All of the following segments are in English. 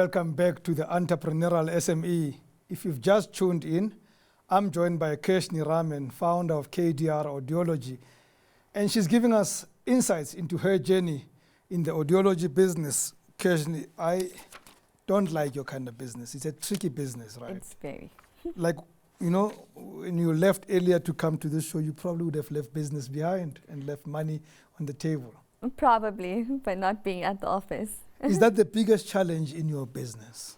welcome back to the Entrepreneurial SME. If you've just tuned in, I'm joined by Kirshni Ramen, founder of KDR Audiology, and she's giving us insights into her journey in the audiology business. Kirshni, I don't like your kind of business. It's a tricky business, right? It's very. Like, you know, when you left earlier to come to this show, you probably would have left business behind and left money on the table. Probably, by not being at the office. Is that the biggest challenge in your business?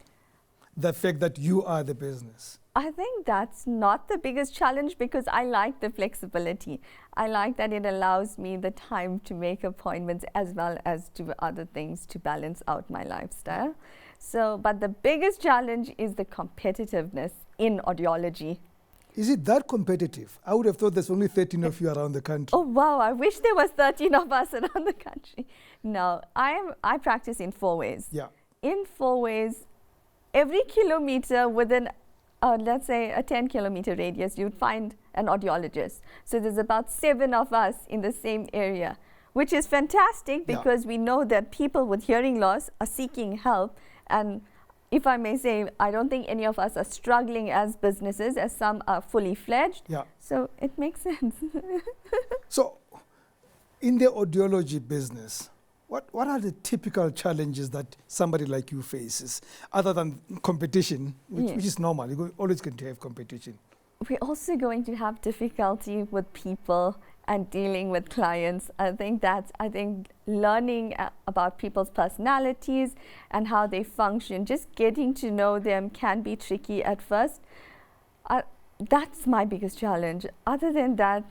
The fact that you are the business? I think that's not the biggest challenge because I like the flexibility. I like that it allows me the time to make appointments as well as do other things to balance out my lifestyle. So, but the biggest challenge is the competitiveness in audiology. Is it that competitive? I would have thought there's only 13 of you around the country. Oh wow, I wish there was 13 of us around the country. No, I practice in 4 ways. Yeah. In 4 ways, every kilometer within, let's say a 10-kilometer radius, you'd find an audiologist. So there's about 7 of us in the same area, which is fantastic because we know that people with hearing loss are seeking help. And if I may say, I don't think any of us are struggling as businesses, as some are fully fledged. Yeah. So it makes sense. So in the audiology business, what are the typical challenges that somebody like you faces, other than competition, which is normal? You're always going to have competition. We're also going to have difficulty with people and dealing with clients. I think learning about people's personalities and how they function, just getting to know them can be tricky at first. That's my biggest challenge. Other than that,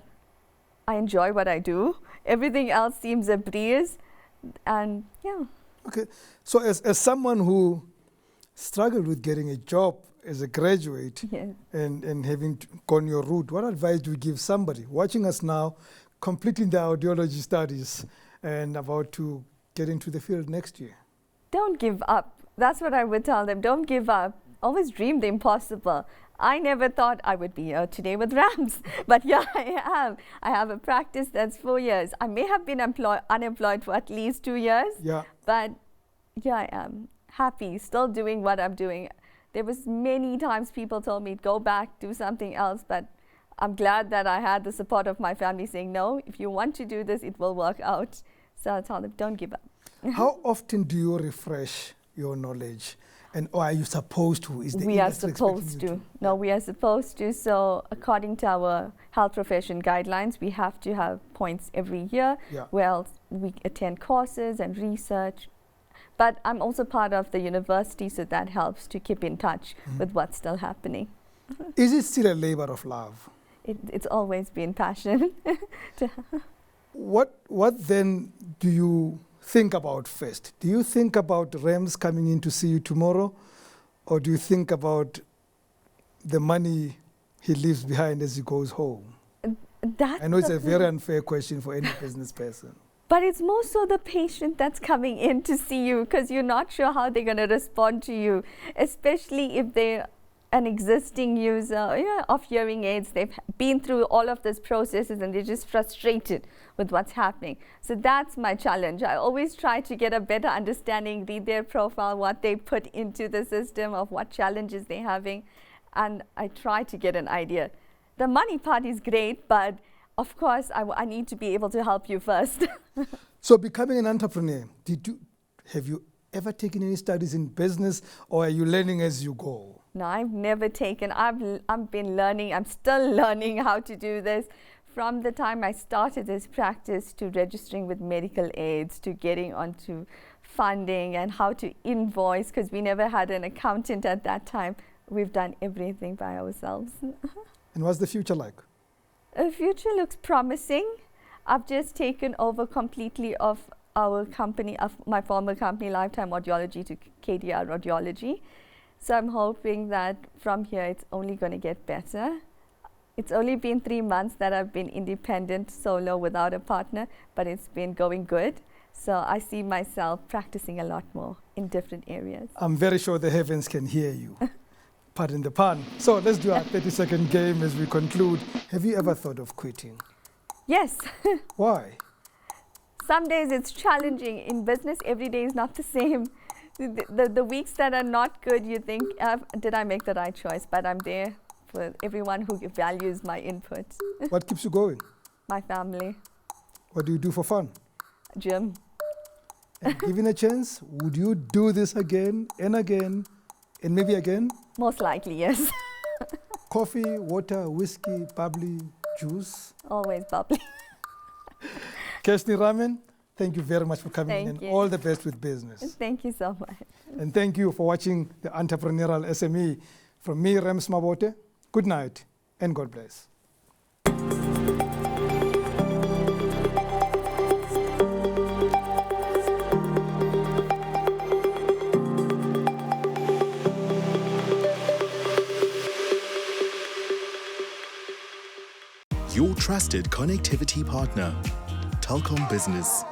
I enjoy what I do. Everything else seems a breeze. And yeah. Okay, so as someone who struggled with getting a job as a graduate and having gone your route, what advice do you give somebody watching us now, completing their audiology studies and about to get into the field next year? Don't give up. That's what I would tell them. Don't give up. Always dream the impossible. I never thought I would be here today with Rams, but yeah, I am. I have a practice that's 4 years. I may have been unemployed for at least 2 years, but yeah, I am happy, still doing what I'm doing. There was many times people told me, go back, do something else, but I'm glad that I had the support of my family saying, no, if you want to do this, it will work out. So I tell them, don't give up. How often do you refresh your knowledge? And or are you supposed to? We are supposed to. No, we are supposed to. So according to our health profession guidelines, we have to have points every year. Well, we attend courses and research. But I'm also part of the university, so that helps to keep in touch with what's still happening. Is it still a labor of love? It's always been passion. What then do you think about first? Do you think about Rams coming in to see you tomorrow, or do you think about the money he leaves behind as he goes home? I know it's a very unfair question for any business person. But it's more so the patient that's coming in to see you because you're not sure how they're going to respond to you, especially if they're an existing user of hearing aids. They've been through all of these processes and they're just frustrated with what's happening. So that's my challenge. I always try to get a better understanding, read their profile, what they put into the system, of what challenges they're having, and I try to get an idea. The money part is great, but of course, I need to be able to help you first. So becoming an entrepreneur, have you ever taken any studies in business, or are you learning as you go? No, I've never taken. I've been learning. I'm still learning how to do this. From the time I started this practice to registering with medical aids, to getting onto funding and how to invoice, because we never had an accountant at that time. We've done everything by ourselves. And what's the future like? The future looks promising. I've just taken over completely of our company, of my former company, Lifetime Audiology, to KDR Audiology. So I'm hoping that from here it's only going to get better. It's only been 3 months that I've been independent, solo, without a partner, but it's been going good. So I see myself practicing a lot more in different areas. I'm very sure the heavens can hear you. Pardon the pun. So let's do our 30-second game as we conclude. Have you ever thought of quitting? Yes. Why? Some days it's challenging. In business, every day is not the same. The weeks that are not good, you think, did I make the right choice? But I'm there for everyone who values my input. What keeps you going? My family. What do you do for fun? Gym. And given a chance, would you do this again and again and maybe again? Most likely, yes. Coffee, water, whiskey, bubbly, juice? Always bubbly. Kirshni Ramen, thank you very much for coming in. Thank you. All the best with business. Thank you so much. And thank you for watching the Entrepreneurial SME. From me, Rams Mabote, good night and God bless. Your trusted connectivity partner, Telkom Business.